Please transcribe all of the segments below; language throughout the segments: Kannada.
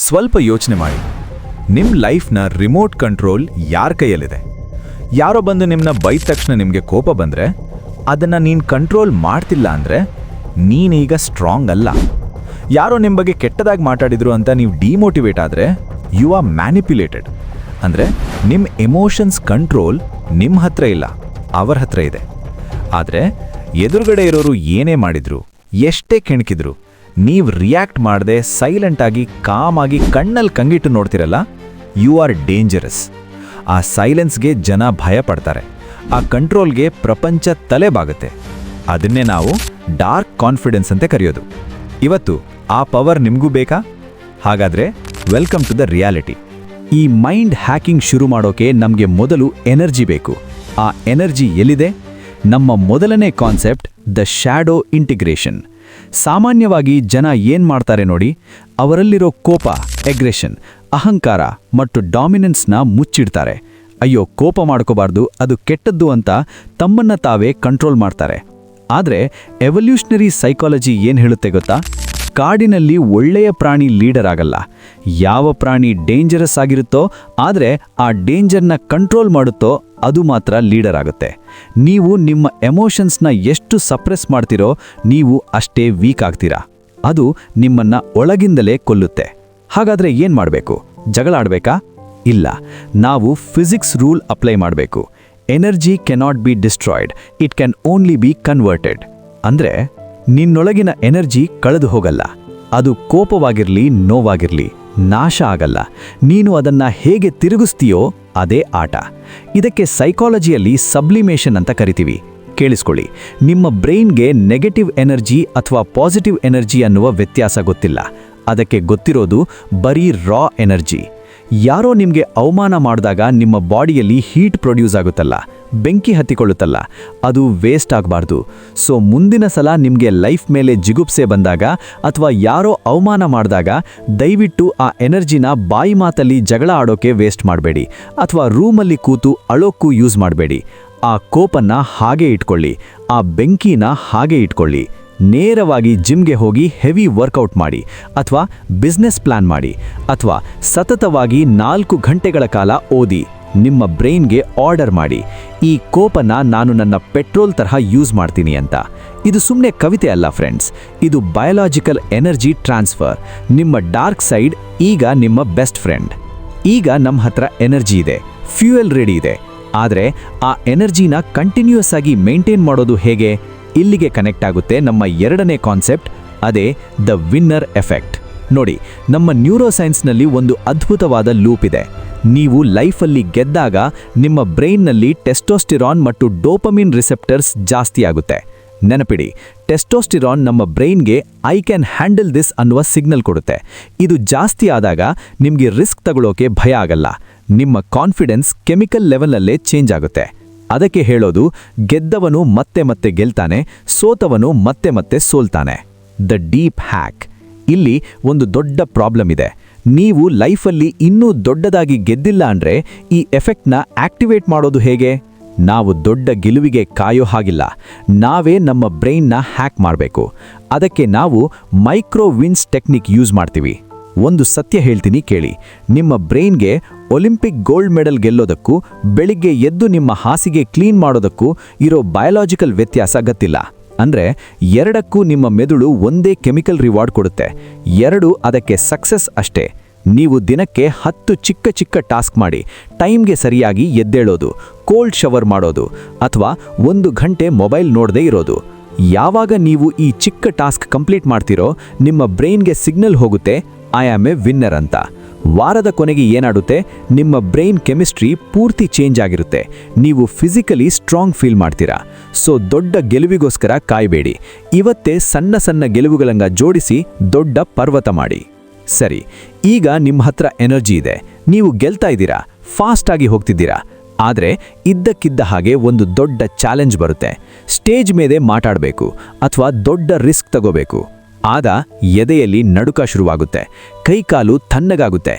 ಸ್ವಲ್ಪ ಯೋಚನೆ ಮಾಡಿ. ನಿಮ್ಮ ಲೈಫ್ನ ರಿಮೋಟ್ ಕಂಟ್ರೋಲ್ ಯಾರ ಕೈಯಲ್ಲಿದೆ? ಯಾರೋ ಬಂದು ನಿಮ್ಮನ್ನ ಬೈದ ತಕ್ಷಣ ನಿಮಗೆ ಕೋಪ ಬಂದರೆ ಅದನ್ನು ನೀನು ಕಂಟ್ರೋಲ್ ಮಾಡ್ತಿಲ್ಲ ಅಂದರೆ ನೀನೀಗ ಸ್ಟ್ರಾಂಗ್ ಅಲ್ಲ. ಯಾರೋ ನಿಮ್ಮ ಬಗ್ಗೆ ಕೆಟ್ಟದಾಗಿ ಮಾತಾಡಿದ್ರು ಅಂತ ನೀವು ಡಿಮೋಟಿವೇಟ್ ಆದರೆ ಯು ಆರ್ ಮ್ಯಾನಿಪ್ಯುಲೇಟೆಡ್. ಅಂದರೆ ನಿಮ್ಮ ಎಮೋಷನ್ಸ್ ಕಂಟ್ರೋಲ್ ನಿಮ್ಮ ಹತ್ರ ಇಲ್ಲ, ಅವರ ಹತ್ರ ಇದೆ. ಆದರೆ ಎದುರುಗಡೆ ಇರೋರು ಏನೇ ಮಾಡಿದ್ರು, ಎಷ್ಟೇ ಕೆಣಕಿದ್ರು, ನೀವು ರಿಯಾಕ್ಟ್ ಮಾಡದೆ ಸೈಲೆಂಟಾಗಿ ಕಾಮಾಗಿ ಕಣ್ಣಲ್ಲಿ ಕಂಗಿಟ್ಟು ನೋಡ್ತಿರಲ್ಲ, ಯು ಆರ್ ಡೇಂಜರಸ್. ಆ ಸೈಲೆನ್ಸ್ಗೆ ಜನ ಭಯ ಪಡ್ತಾರೆ, ಆ ಕಂಟ್ರೋಲ್ಗೆ ಪ್ರಪಂಚ ತಲೆಬಾಗುತ್ತೆ. ಅದನ್ನೇ ನಾವು ಡಾರ್ಕ್ ಕಾನ್ಫಿಡೆನ್ಸ್ ಅಂತ ಕರೆಯೋದು. ಇವತ್ತು ಆ ಪವರ್ ನಿಮಗೂ ಬೇಕಾ? ಹಾಗಾದರೆ ವೆಲ್ಕಮ್ ಟು ದ ರಿಯಾಲಿಟಿ. ಈ ಮೈಂಡ್ ಹ್ಯಾಕಿಂಗ್ ಶುರು ಮಾಡೋಕೆ ನಮಗೆ ಮೊದಲು ಎನರ್ಜಿ ಬೇಕು. ಆ ಎನರ್ಜಿ ಎಲ್ಲಿದೆ? ನಮ್ಮ ಮೊದಲನೇ ಕಾನ್ಸೆಪ್ಟ್, ದ ಶ್ಯಾಡೋ ಇಂಟಿಗ್ರೇಷನ್. ಸಾಮಾನ್ಯವಾಗಿ ಜನ ಏನು ಮಾಡ್ತಾರೆ ನೋಡಿ, ಅವರಲ್ಲಿರೋ ಕೋಪ, ಎಗ್ರೆಷನ್, ಅಹಂಕಾರ ಮತ್ತು ಡಾಮಿನೆನ್ಸ್ನ ಮುಚ್ಚಿಡ್ತಾರೆ. ಅಯ್ಯೋ, ಕೋಪ ಮಾಡ್ಕೋಬಾರ್ದು, ಅದು ಕೆಟ್ಟದ್ದು ಅಂತ ತಮ್ಮನ್ನ ತಾವೇ ಕಂಟ್ರೋಲ್ ಮಾಡ್ತಾರೆ. ಆದರೆ ಎವಲ್ಯೂಷನರಿ ಸೈಕಾಲಜಿ ಏನು ಹೇಳುತ್ತೆ ಗೊತ್ತಾ? ಕಾಡಿನಲ್ಲಿ ಒಳ್ಳೆಯ ಪ್ರಾಣಿ ಲೀಡರ್ ಆಗಲ್ಲ. ಯಾವ ಪ್ರಾಣಿ ಡೇಂಜರಸ್ ಆಗಿರುತ್ತೋ, ಆದರೆ ಆ ಡೇಂಜರ್ನ ಕಂಟ್ರೋಲ್ ಮಾಡುತ್ತೋ, ಅದು ಮಾತ್ರ ಲೀಡರ್ ಆಗುತ್ತೆ. ನೀವು ನಿಮ್ಮ ಎಮೋಷನ್ಸ್ನ ಎಷ್ಟು ಸಪ್ರೆಸ್ ಮಾಡ್ತೀರೋ ನೀವು ಅಷ್ಟೇ ವೀಕ್ ಆಗ್ತೀರಾ. ಅದು ನಿಮ್ಮನ್ನ ಒಳಗಿಂದಲೇ ಕೊಲ್ಲುತ್ತೆ. ಹಾಗಾದರೆ ಏನು ಮಾಡಬೇಕು? ಜಗಳ ಆಡಬೇಕಾ? ಇಲ್ಲ, ನಾವು ಫಿಸಿಕ್ಸ್ ರೂಲ್ ಅಪ್ಲೈ ಮಾಡಬೇಕು. Energy cannot be destroyed, it can only B converted. ಅಂದರೆ ನಿನ್ನೊಳಗಿನ ಎನರ್ಜಿ ಕಳೆದು ಹೋಗಲ್ಲ. ಅದು ಕೋಪವಾಗಿರಲಿ, ನೋವಾಗಿರಲಿ, ನಾಶ ಆಗಲ್ಲ. ನೀನು ಅದನ್ನು ಹೇಗೆ ತಿರುಗಿಸ್ತೀಯೋ ಅದೇ ಆಟ. ಇದಕ್ಕೆ ಸೈಕಾಲಜಿಯಲ್ಲಿ ಸಬ್ಲಿಮೇಷನ್ ಅಂತ ಕರಿತೀವಿ. ಕೇಳಿಸ್ಕೊಳ್ಳಿ, ನಿಮ್ಮ ಬ್ರೈನ್ಗೆ ನೆಗೆಟಿವ್ ಎನರ್ಜಿ ಅಥವಾ ಪಾಸಿಟಿವ್ ಎನರ್ಜಿ ಅನ್ನುವ ವ್ಯತ್ಯಾಸ ಗೊತ್ತಿಲ್ಲ. ಅದಕ್ಕೆ ಗೊತ್ತಿರೋದು ಬರೀ ರಾ ಎನರ್ಜಿ. ಯಾರೋ ನಿಮಗೆ ಅವಮಾನ ಮಾಡಿದಾಗ ನಿಮ್ಮ ಬಾಡಿಯಲ್ಲಿ ಹೀಟ್ ಪ್ರೊಡ್ಯೂಸ್ ಆಗುತ್ತಲ್ಲ, ಬೆಂಕಿ ಹತ್ತಿಕೊಳ್ಳುತ್ತಲ್ಲ, ಅದು ವೇಸ್ಟ್ ಆಗಬಾರ್ದು. ಸೊ ಮುಂದಿನ ಸಲ ನಿಮಗೆ ಲೈಫ್ ಮೇಲೆ ಜಿಗುಪ್ಸೆ ಬಂದಾಗ ಅಥವಾ ಯಾರೋ ಅವಮಾನ ಮಾಡಿದಾಗ ದಯವಿಟ್ಟು ಆ ಎನರ್ಜಿನ ಬಾಯಿ ಮಾತಲ್ಲಿ ಜಗಳ ಆಡೋಕೆ ವೇಸ್ಟ್ ಮಾಡಬೇಡಿ, ಅಥವಾ ರೂಮಲ್ಲಿ ಕೂತು ಅಳೋಕ್ಕೂ ಯೂಸ್ ಮಾಡಬೇಡಿ. ಆ ಕೋಪನ್ನ ಹಾಗೆ ಇಟ್ಕೊಳ್ಳಿ, ಆ ಬೆಂಕಿನ ಹಾಗೆ ಇಟ್ಕೊಳ್ಳಿ. ನೇರವಾಗಿ ಜಿಮ್ಗೆ ಹೋಗಿ ಹೆವಿ ವರ್ಕೌಟ್ ಮಾಡಿ, ಅಥವಾ ಬಿಸ್ನೆಸ್ ಪ್ಲಾನ್ ಮಾಡಿ, ಅಥವಾ ಸತತವಾಗಿ 4 ಗಂಟೆಗಳ ಕಾಲ ಓದಿ. ನಿಮ್ಮ ಬ್ರೈನ್ಗೆ ಆರ್ಡರ್ ಮಾಡಿ, ಈ ಕೋಪನ ನಾನು ನನ್ನ ಪೆಟ್ರೋಲ್ ತರಹ ಯೂಸ್ ಮಾಡ್ತೀನಿ ಅಂತ. ಇದು ಸುಮ್ಮನೆ ಕವಿತೆ ಅಲ್ಲ ಫ್ರೆಂಡ್ಸ್, ಇದು ಬಯೋಲಾಜಿಕಲ್ ಎನರ್ಜಿ ಟ್ರಾನ್ಸ್ಫರ್. ನಿಮ್ಮ ಡಾರ್ಕ್ ಸೈಡ್ ಈಗ ನಿಮ್ಮ ಬೆಸ್ಟ್ ಫ್ರೆಂಡ್. ಈಗ ನಮ್ಮ ಹತ್ರ ಎನರ್ಜಿ ಇದೆ, ಫ್ಯೂಯಲ್ ರೆಡಿ ಇದೆ. ಆದರೆ ಆ ಎನರ್ಜಿನ ಕಂಟಿನ್ಯೂಯಸ್ ಆಗಿ ಮೇಂಟೈನ್ ಮಾಡೋದು ಹೇಗೆ? ಇಲ್ಲಿಗೆ ಕನೆಕ್ಟ್ ಆಗುತ್ತೆ ನಮ್ಮ ಎರಡನೇ ಕಾನ್ಸೆಪ್ಟ್, ಅದೇ ದ ವಿನ್ನರ್ ಎಫೆಕ್ಟ್. ನೋಡಿ, ನಮ್ಮ ನ್ಯೂರೋಸೈನ್ಸ್ನಲ್ಲಿ ಒಂದು ಅದ್ಭುತವಾದ ಲೂಪ್ ಇದೆ. ನೀವು ಲೈಫಲ್ಲಿ ಗೆದ್ದಾಗ ನಿಮ್ಮ ಬ್ರೈನ್ನಲ್ಲಿ ಟೆಸ್ಟೋಸ್ಟಿರಾನ್ ಮತ್ತು ಡೋಪಮಿನ್ ರಿಸೆಪ್ಟರ್ಸ್ ಜಾಸ್ತಿ ಆಗುತ್ತೆ. ನೆನಪಿಡಿ, ಟೆಸ್ಟೋಸ್ಟಿರಾನ್ ನಮ್ಮ ಬ್ರೈನ್ಗೆ ಐ ಕ್ಯಾನ್ ಹ್ಯಾಂಡಲ್ ದಿಸ್ ಅನ್ನುವ ಸಿಗ್ನಲ್ ಕೊಡುತ್ತೆ. ಇದು ಜಾಸ್ತಿ ಆದಾಗ ನಿಮಗೆ ರಿಸ್ಕ್ ತಗೊಳ್ಳೋಕೆ ಭಯ ಆಗಲ್ಲ. ನಿಮ್ಮ ಕಾನ್ಫಿಡೆನ್ಸ್ ಕೆಮಿಕಲ್ ಲೆವೆಲಲ್ಲೇ ಚೇಂಜ್ ಆಗುತ್ತೆ. ಅದಕ್ಕೆ ಹೇಳೋದು, ಗೆದ್ದವನು ಮತ್ತೆ ಮತ್ತೆ ಗೆಲ್ತಾನೆ, ಸೋತವನು ಮತ್ತೆ ಮತ್ತೆ ಸೋಲ್ತಾನೆ. The deep hack. ಇಲ್ಲಿ ಒಂದು ದೊಡ್ಡ ಪ್ರಾಬ್ಲಮ್ ಇದೆ. ನೀವು ಲೈಫಲ್ಲಿ ಇನ್ನೂ ದೊಡ್ಡದಾಗಿ ಗೆದ್ದಿಲ್ಲ ಅಂದರೆ ಈ ಎಫೆಕ್ಟ್ನ ಆಕ್ಟಿವೇಟ್ ಮಾಡೋದು ಹೇಗೆ? ನಾವು ದೊಡ್ಡ ಗೆಲುವಿಗೆ ಕಾಯೋ ಹಾಗಿಲ್ಲ, ನಾವೇ ನಮ್ಮ ಬ್ರೈನ್ನ ಹ್ಯಾಕ್ ಮಾಡಬೇಕು. ಅದಕ್ಕೆ ನಾವು ಮೈಕ್ರೋ ವಿನ್ಸ್ ಟೆಕ್ನಿಕ್ ಯೂಸ್ ಮಾಡ್ತೀವಿ. ಒಂದು ಸತ್ಯ ಹೇಳ್ತೀನಿ ಕೇಳಿ, ನಿಮ್ಮ ಬ್ರೈನ್ಗೆ ಒಲಿಂಪಿಕ್ ಗೋಲ್ಡ್ ಮೆಡಲ್ ಗೆಲ್ಲೋದಕ್ಕೂ ಬೆಳಿಗ್ಗೆ ಎದ್ದು ನಿಮ್ಮ ಹಾಸಿಗೆ ಕ್ಲೀನ್ ಮಾಡೋದಕ್ಕೂ ಇರೋ ಬಯೋಲಾಜಿಕಲ್ ವ್ಯತ್ಯಾಸ ಗೊತ್ತಿಲ್ಲ. ಅಂದರೆ ಎರಡಕ್ಕೂ ನಿಮ್ಮ ಮೆದುಳು ಒಂದೇ ಕೆಮಿಕಲ್ ರಿವಾರ್ಡ್ ಕೊಡುತ್ತೆ. ಎರಡು ಅದಕ್ಕೆ ಸಕ್ಸಸ್ ಅಷ್ಟೇ. ನೀವು ದಿನಕ್ಕೆ 10 ಚಿಕ್ಕ ಚಿಕ್ಕ ಟಾಸ್ಕ್ ಮಾಡಿ, ಟೈಮ್ಗೆ ಸರಿಯಾಗಿ ಎದ್ದೇಳೋದು, ಕೋಲ್ಡ್ ಶವರ್ ಮಾಡೋದು, ಅಥವಾ 1 ಗಂಟೆ ಮೊಬೈಲ್ ನೋಡದೇ ಇರೋದು. ಯಾವಾಗ ನೀವು ಈ ಚಿಕ್ಕ ಟಾಸ್ಕ್ ಕಂಪ್ಲೀಟ್ ಮಾಡ್ತೀರೋ ನಿಮ್ಮ ಬ್ರೈನ್ಗೆ ಸಿಗ್ನಲ್ ಹೋಗುತ್ತೆ, ಐ ಆಮ್ ಎ ವಿನ್ನರ್ ಅಂತ. ವಾರದ ಕೊನೆಗೆ ಏನಾಗುತ್ತೆ? ನಿಮ್ಮ ಬ್ರೈನ್ ಕೆಮಿಸ್ಟ್ರಿ ಪೂರ್ತಿ ಚೇಂಜ್ ಆಗಿರುತ್ತೆ. ನೀವು ಫಿಸಿಕಲಿ ಸ್ಟ್ರಾಂಗ್ ಫೀಲ್ ಮಾಡ್ತೀರಾ. ಸೊ ದೊಡ್ಡ ಗೆಲುವಿಗೋಸ್ಕರ ಕಾಯಬೇಡಿ, ಇವತ್ತೇ ಸಣ್ಣ ಸಣ್ಣ ಗೆಲುವುಗಳಂಗ ಜೋಡಿಸಿ ದೊಡ್ಡ ಪರ್ವತ ಮಾಡಿ. ಸರಿ, ಈಗ ನಿಮ್ಮ ಹತ್ರ ಎನರ್ಜಿ ಇದೆ, ನೀವು ಗೆಲ್ತಾ ಇದ್ದೀರಾ, ಫಾಸ್ಟ್ ಆಗಿ ಹೋಗ್ತಿದ್ದೀರಾ. ಆದರೆ ಇದ್ದಕ್ಕಿದ್ದ ಹಾಗೆ ಒಂದು ದೊಡ್ಡ ಚಾಲೆಂಜ್ ಬರುತ್ತೆ. ಸ್ಟೇಜ್ ಮೇಲೆ ಮಾತಾಡಬೇಕು ಅಥವಾ ದೊಡ್ಡ ರಿಸ್ಕ್ ತಗೋಬೇಕು. ಆಗ ಎದೆಯಲ್ಲಿ ನಡುಕ ಶುರುವಾಗುತ್ತೆ, ಕೈಕಾಲು ತಣ್ಣಗಾಗುತ್ತೆ.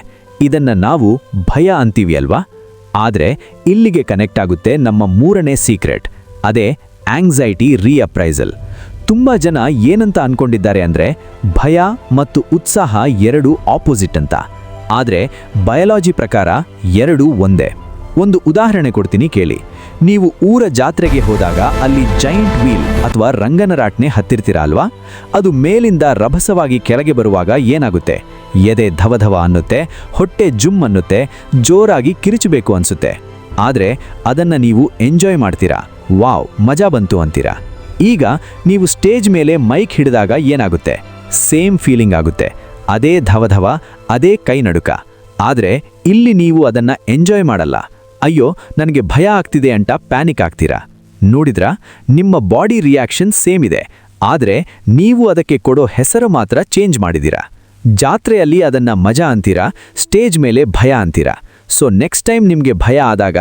ಇದನ್ನು ನಾವು ಭಯ ಅಂತೀವಿ ಅಲ್ವಾ? ಆದರೆ ಇಲ್ಲಿಗೆ ಕನೆಕ್ಟ್ ಆಗುತ್ತೆ ನಮ್ಮ ಮೂರನೇ ಸೀಕ್ರೆಟ್, ಅದೇ ಆಂಗ್ಸೈಟಿ ರೀಅಪ್ರೈಸಲ್. ತುಂಬ ಜನ ಏನಂತ ಅನ್ಕೊಂಡಿದ್ದಾರೆ ಅಂದರೆ ಭಯ ಮತ್ತು ಉತ್ಸಾಹ ಎರಡು ಆಪೋಸಿಟ್ ಅಂತ. ಆದರೆ ಬಯಾಲಜಿ ಪ್ರಕಾರ ಎರಡೂ ಒಂದೇ. ಒಂದು ಉದಾಹರಣೆ ಕೊಡ್ತೀನಿ ಕೇಳಿ. ನೀವು ಊರ ಜಾತ್ರೆಗೆ ಹೋದಾಗ ಅಲ್ಲಿ ಜೈಂಟ್ ವೀಲ್ ಅಥವಾ ರಂಗನರಾಟ್ನೆ ಹತ್ತಿರ್ತೀರ ಅಲ್ವಾ? ಅದು ಮೇಲಿಂದ ರಭಸವಾಗಿ ಕೆಳಗೆ ಬರುವಾಗ ಏನಾಗುತ್ತೆ? ಎದೆ ಧವಧವ ಅನ್ನುತ್ತೆ, ಹೊಟ್ಟೆ ಜುಮ್ ಅನ್ನುತ್ತೆ, ಜೋರಾಗಿ ಕಿರಿಚಬೇಕು ಅನ್ಸುತ್ತೆ. ಆದರೆ ಅದನ್ನು ನೀವು ಎಂಜಾಯ್ ಮಾಡ್ತೀರಾ, ವಾವ್ ಮಜಾ ಬಂತು ಅಂತೀರಾ. ಈಗ ನೀವು ಸ್ಟೇಜ್ ಮೇಲೆ ಮೈಕ್ ಹಿಡಿದಾಗ ಏನಾಗುತ್ತೆ? ಸೇಮ್ ಫೀಲಿಂಗ್ ಆಗುತ್ತೆ, ಅದೇ ಧವಧವ, ಅದೇ ಕೈ ನಡುಕ. ಆದರೆ ಇಲ್ಲಿ ನೀವು ಅದನ್ನು ಎಂಜಾಯ್ ಮಾಡಲ್ಲ. ಅಯ್ಯೋ ನನಗೆ ಭಯ ಆಗ್ತಿದೆ ಅಂತ ಪ್ಯಾನಿಕ್ ಆಗ್ತೀರಾ. ನೋಡಿದ್ರಾ, ನಿಮ್ಮ ಬಾಡಿ ರಿಯಾಕ್ಷನ್ ಸೇಮ್ ಇದೆ, ಆದರೆ ನೀವು ಅದಕ್ಕೆ ಕೊಡೋ ಹೆಸರು ಮಾತ್ರ ಚೇಂಜ್ ಮಾಡಿದ್ದೀರಾ. ಜಾತ್ರೆಯಲ್ಲಿ ಅದನ್ನು ಮಜಾ ಅಂತೀರಾ, ಸ್ಟೇಜ್ ಮೇಲೆ ಭಯ ಅಂತೀರಾ. ಸೊ ನೆಕ್ಸ್ಟ್ ಟೈಮ್ ನಿಮಗೆ ಭಯ ಆದಾಗ,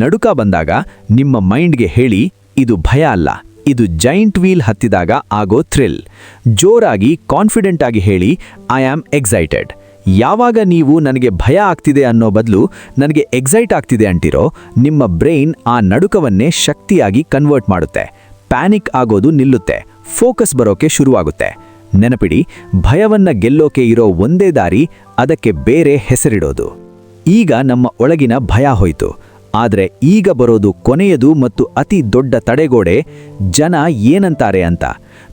ನಡುಕ ಬಂದಾಗ ನಿಮ್ಮ ಮೈಂಡ್ಗೆ ಹೇಳಿ, ಇದು ಭಯ ಅಲ್ಲ, ಇದು ಜೈಂಟ್ ವೀಲ್ ಹತ್ತಿದಾಗ ಆಗೋ ಥ್ರಿಲ್. ಜೋರಾಗಿ ಕಾನ್ಫಿಡೆಂಟ್ ಆಗಿ ಹೇಳಿ, ಐ ಆಮ್ ಎಕ್ಸೈಟೆಡ್. ಯಾವಾಗ ನೀವು ನನಗೆ ಭಯ ಆಗ್ತಿದೆ ಅನ್ನೋ ಬದಲು ನನಗೆ ಎಕ್ಸೈಟ್ ಆಗ್ತಿದೆ ಅಂಟಿರೋ, ನಿಮ್ಮ ಬ್ರೈನ್ ಆ ನಡುಕವನ್ನೇ ಶಕ್ತಿಯಾಗಿ ಕನ್ವರ್ಟ್ ಮಾಡುತ್ತೆ. ಪ್ಯಾನಿಕ್ ಆಗೋದು ನಿಲ್ಲುತ್ತೆ, ಫೋಕಸ್ ಬರೋಕೆ ಶುರುವಾಗುತ್ತೆ. ನೆನಪಿಡಿ, ಭಯವನ್ನ ಗೆಲ್ಲೋಕೆ ಇರೋ ಒಂದೇ ದಾರಿ ಅದಕ್ಕೆ ಬೇರೆ ಹೆಸರಿಡೋದು. ಈಗ ನಮ್ಮ ಒಳಗಿನ ಭಯ ಹೋಯ್ತು, ಆದರೆ ಈಗ ಬರೋದು ಕೊನೆಯದು ಮತ್ತು ಅತಿ ದೊಡ್ಡ ತಡೆಗೋಡೆ, ಜನ ಏನಂತಾರೆ ಅಂತ.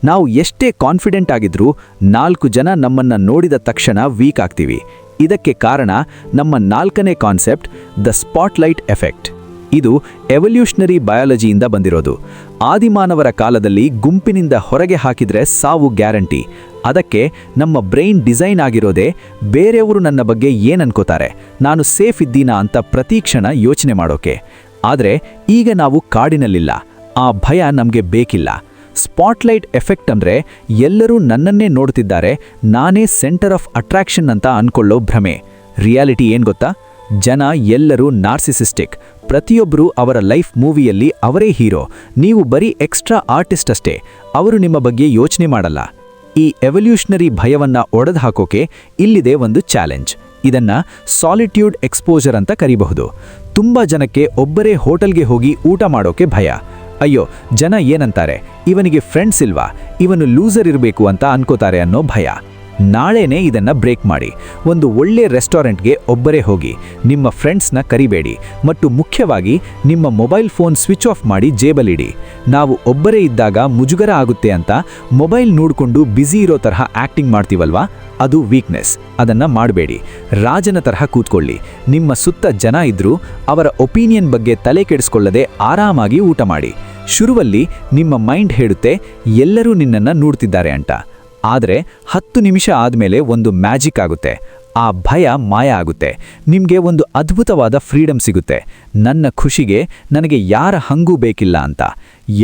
ನಾವು ಎಷ್ಟೇ ಕಾನ್ಫಿಡೆಂಟ್ ಆಗಿದ್ರೂ 4 ಜನ ನಮ್ಮನ್ನ ನೋಡಿದ ತಕ್ಷಣ ವೀಕ್ ಆಗ್ತೀವಿ. ಇದಕ್ಕೆ ಕಾರಣ ನಮ್ಮ 4ನೇ ಕಾನ್ಸೆಪ್ಟ್, ದ ಸ್ಪಾಟ್ಲೈಟ್ ಎಫೆಕ್ಟ್. ಇದು ಎವಲ್ಯೂಷನರಿ ಬಯಾಲಜಿಯಿಂದ ಬಂದಿರೋದು. ಆದಿಮಾನವರ ಕಾಲದಲ್ಲಿ ಗುಂಪಿನಿಂದ ಹೊರಗೆ ಹಾಕಿದ್ರೆ ಸಾವು ಗ್ಯಾರಂಟಿ. ಅದಕ್ಕೆ ನಮ್ಮ ಬ್ರೈನ್ ಡಿಸೈನ್ ಆಗಿರೋದೇ ಬೇರೆಯವರು ನನ್ನ ಬಗ್ಗೆ ಏನನ್ಕೋತಾರೆ, ನಾನು ಸೇಫ್ ಇದ್ದೀನಾ ಅಂತ ಪ್ರತಿಕ್ಷಣ ಯೋಚನೆ ಮಾಡೋಕೆ. ಆದರೆ ಈಗ ನಾವು ಕಾಡಿನಲ್ಲಿಲ್ಲ, ಆ ಭಯ ನಮಗೆ ಬೇಕಿಲ್ಲ. ಸ್ಪಾಟ್ಲೈಟ್ ಎಫೆಕ್ಟ್ ಅಂದರೆ ಎಲ್ಲರೂ ನನ್ನನ್ನೇ ನೋಡ್ತಿದ್ದಾರೆ, ನಾನೇ ಸೆಂಟರ್ ಆಫ್ ಅಟ್ರಾಕ್ಷನ್ ಅಂತ ಅನ್ಕೊಳ್ಳೋ ಭ್ರಮೆ. ರಿಯಾಲಿಟಿ ಏನು ಗೊತ್ತಾ? ಜನ ಎಲ್ಲರೂ ನಾರ್ಸಿಸಿಸ್ಟಿಕ್. ಪ್ರತಿಯೊಬ್ಬರೂ ಅವರ ಲೈಫ್ ಮೂವಿಯಲ್ಲಿ ಅವರೇ ಹೀರೋ. ನೀವು ಬರೀ ಎಕ್ಸ್ಟ್ರಾ ಆರ್ಟಿಸ್ಟ್ ಅಷ್ಟೇ, ಅವರು ನಿಮ್ಮ ಬಗ್ಗೆ ಯೋಚನೆ ಮಾಡಲ್ಲ. ಈ ಎವಲ್ಯೂಷನರಿ ಭಯವನ್ನ ಒಡೆದು ಹಾಕೋಕೆ ಇಲ್ಲಿದೆ ಒಂದು ಚಾಲೆಂಜ್. ಇದನ್ನ ಸಾಲಿಟ್ಯೂಡ್ ಎಕ್ಸ್ಪೋಜರ್ ಅಂತ ಕರೀಬಹುದು. ತುಂಬ ಜನಕ್ಕೆ ಒಬ್ಬರೇ ಹೋಟೆಲ್ಗೆ ಹೋಗಿ ಊಟ ಮಾಡೋಕೆ ಭಯ. ಅಯ್ಯೋ ಜನ ಏನಂತಾರೆ, ಇವನಿಗೆ ಫ್ರೆಂಡ್ಸ್ ಇಲ್ವಾ, ಇವನು ಲೂಸರ್ ಇರಬೇಕು ಅಂತ ಅನ್ಕೋತಾರೆ ಅನ್ನೋ ಭಯ. ನಾಳೆನೇ ಇದನ್ನ ಬ್ರೇಕ್ ಮಾಡಿ. ಒಂದು ಒಳ್ಳೆ ರೆಸ್ಟೋರೆಂಟ್ಗೆ ಒಬ್ಬರೇ ಹೋಗಿ, ನಿಮ್ಮ ಫ್ರೆಂಡ್ಸ್ನ ಕರಿಬೇಡಿ, ಮತ್ತು ಮುಖ್ಯವಾಗಿ ನಿಮ್ಮ ಮೊಬೈಲ್ ಫೋನ್ ಸ್ವಿಚ್ ಆಫ್ ಮಾಡಿ ಜೇಬಲಿಡಿ. ನಾವು ಒಬ್ಬರೇ ಇದ್ದಾಗ ಮುಜುಗರ ಆಗುತ್ತೆ ಅಂತ ಮೊಬೈಲ್ ನೋಡಿಕೊಂಡು ಬ್ಯುಸಿ ಇರೋ ತರಹ ಆಕ್ಟಿಂಗ್ ಮಾಡ್ತೀವಲ್ವಾ, ಅದು ವೀಕ್ನೆಸ್. ಅದನ್ನ ಮಾಡಬೇಡಿ. ರಾಜನ ತರಹ ಕೂತ್ಕೊಳ್ಳಿ. ನಿಮ್ಮ ಸುತ್ತ ಜನ ಇದ್ರೂ ಅವರ ಒಪಿನಿಯನ್ ಬಗ್ಗೆ ತಲೆ ಕೆಡಿಸ್ಕೊಳ್ಳದೆ ಆರಾಮಾಗಿ ಊಟ ಮಾಡಿ. ಶುರುವಲ್ಲಿ ನಿಮ್ಮ ಮೈಂಡ್ ಹೇಳುತ್ತೆ ಎಲ್ಲರೂ ನಿನ್ನನ್ನು ನೋಡ್ತಿದ್ದಾರೆ ಅಂತ. ಆದರೆ 10 ನಿಮಿಷ ಆದಮೇಲೆ ಒಂದು ಮ್ಯಾಜಿಕ್ ಆಗುತ್ತೆ. ಆ ಭಯ ಮಾಯ ಆಗುತ್ತೆ. ನಿಮಗೆ ಒಂದು ಅದ್ಭುತವಾದ ಫ್ರೀಡಮ್ ಸಿಗುತ್ತೆ. ನನ್ನ ಖುಷಿಗೆ ನನಗೆ ಯಾರ ಹಂಗೂ ಬೇಕಿಲ್ಲ ಅಂತ.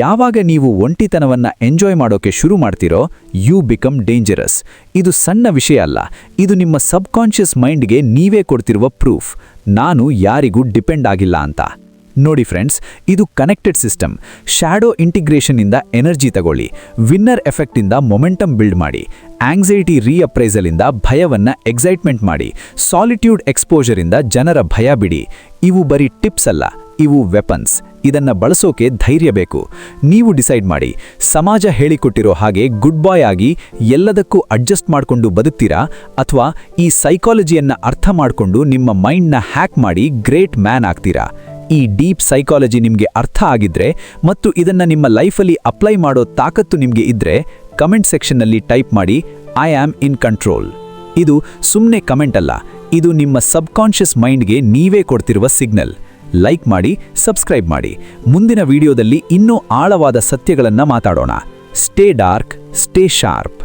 ಯಾವಾಗ ನೀವು ಒಂಟಿತನವನ್ನು ಎಂಜಾಯ್ ಮಾಡೋಕೆ ಶುರು ಮಾಡ್ತೀರೋ, ಯು ಬಿಕಮ್ ಡೇಂಜರಸ್. ಇದು ಸಣ್ಣ ವಿಷಯ ಅಲ್ಲ, ಇದು ನಿಮ್ಮ ಸಬ್ಕಾನ್ಷಿಯಸ್ ಮೈಂಡ್ಗೆ ನೀವೇ ಕೊಡ್ತಿರುವ ಪ್ರೂಫ್, ನಾನು ಯಾರಿಗೂ ಡಿಪೆಂಡ್ ಆಗಿಲ್ಲ ಅಂತ. ನೋಡಿ ಫ್ರೆಂಡ್ಸ್, ಇದು ಕನೆಕ್ಟೆಡ್ ಸಿಸ್ಟಮ್. ಶ್ಯಾಡೋ ಇಂಟಿಗ್ರೇಷನ್ನಿಂದ ಎನರ್ಜಿ ತಗೊಳ್ಳಿ, ವಿನ್ನರ್ ಎಫೆಕ್ಟಿಂದ ಮೊಮೆಂಟಮ್ ಬಿಲ್ಡ್ ಮಾಡಿ, ಆಂಗ್ಸೈಟಿ ರೀಅಪ್ರೈಸಲಿಂದ ಭಯವನ್ನ ಎಕ್ಸೈಟ್ಮೆಂಟ್ ಮಾಡಿ, ಸಾಲಿಟ್ಯೂಡ್ ಎಕ್ಸ್ಪೋಜರಿಂದ ಜನರ ಭಯ ಬಿಡಿ. ಇವು ಬರೀ ಟಿಪ್ಸ್ ಅಲ್ಲ, ಇವು ವೆಪನ್ಸ್. ಇದನ್ನ ಬಳಸೋಕೆ ಧೈರ್ಯ ಬೇಕು. ನೀವು ಡಿಸೈಡ್ ಮಾಡಿ, ಸಮಾಜ ಹೇಳಿಕೊಟ್ಟಿರೋ ಹಾಗೆ ಗುಡ್ ಬಾಯ್ ಆಗಿ ಎಲ್ಲದಕ್ಕೂ ಅಡ್ಜಸ್ಟ್ ಮಾಡಿಕೊಂಡು ಬದುಕ್ತೀರಾ, ಅಥವಾ ಈ ಸೈಕಾಲಜಿಯನ್ನ ಅರ್ಥ ಮಾಡಿಕೊಂಡು ನಿಮ್ಮ ಮೈಂಡ್ನ ಹ್ಯಾಕ್ ಮಾಡಿ ಗ್ರೇಟ್ ಮ್ಯಾನ್ ಆಗ್ತೀರಾ. ಈ ಡೀಪ್ ಸೈಕಾಲಜಿ ನಿಮಗೆ ಅರ್ಥ ಆಗಿದ್ರೆ ಮತ್ತು ಇದನ್ನ ನಿಮ್ಮ ಲೈಫಲ್ಲಿ ಅಪ್ಲೈ ಮಾಡೋ ತಾಕತ್ತು ನಿಮಗೆ ಇದ್ರೆ, ಕಮೆಂಟ್ ಸೆಕ್ಷನ್ನಲ್ಲಿ ಟೈಪ್ ಮಾಡಿ, ಐ ಆಮ್ ಇನ್ ಕಂಟ್ರೋಲ್. ಇದು ಸುಮ್ಮನೆ ಕಮೆಂಟ್ ಅಲ್ಲ, ಇದು ನಿಮ್ಮ ಸಬ್ಕಾನ್ಷಿಯಸ್ ಮೈಂಡ್ಗೆ ನೀವೇ ಕೊಡ್ತಿರುವ ಸಿಗ್ನಲ್. ಲೈಕ್ ಮಾಡಿ, ಸಬ್ಸ್ಕ್ರೈಬ್ ಮಾಡಿ. ಮುಂದಿನ ವಿಡಿಯೋದಲ್ಲಿ ಇನ್ನೂ ಆಳವಾದ ಸತ್ಯಗಳನ್ನು ಮಾತಾಡೋಣ. Stay dark, stay sharp.